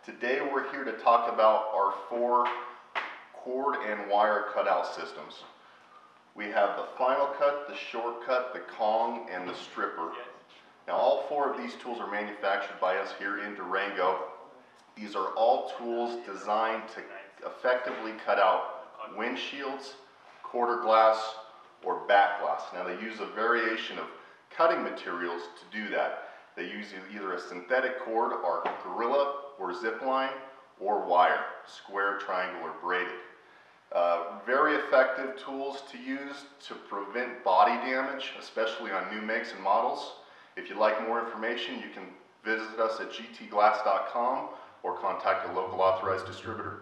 Today we're here to talk about our 4 cord and wire cutout systems. We have the FinalCut, the Shortcut, the Kong, and the Stripper. Now all 4 of these tools are manufactured by us here in Durango. These are all tools designed to effectively cut out windshields, quarter glass, or back glass. Now they use a variation of cutting materials to do that. They use either a synthetic cord, or gorilla, or zip line, or wire, square, triangle, or braided. Very effective tools to use to prevent body damage, especially on new makes and models. If you'd like more information, you can visit us at gtglass.com or contact a local authorized distributor.